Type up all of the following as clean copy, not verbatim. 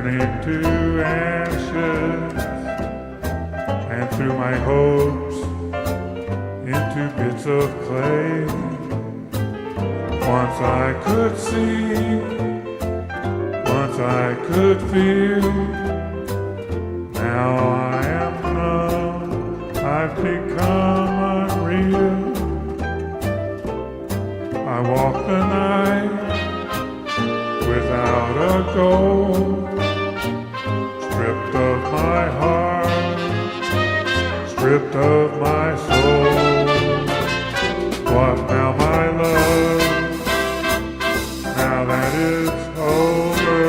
turning to ashes, and threw my hopes into bits of clay. Once I could see, once I could feel, now I am numb, I've become unreal. I walk the night without a goal, stripped of my heart, stripped of my soul. What now, my love? Now that it's over,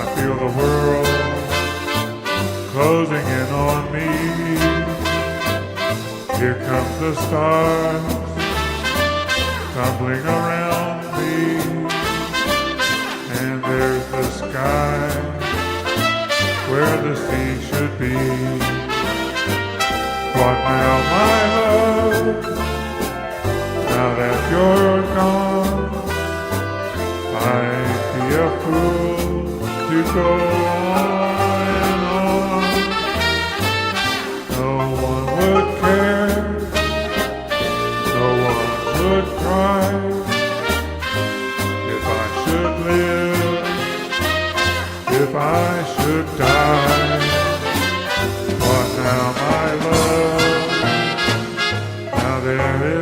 I feel the world closing in on me. Here comes the stars tumbling around me, and there's the sky where the sea should be. What now, my love? Now that you're gone, I'd be a fool to go on and on. No one would care, no one would cry, if I should live, if I should die. What now, my love? Now there is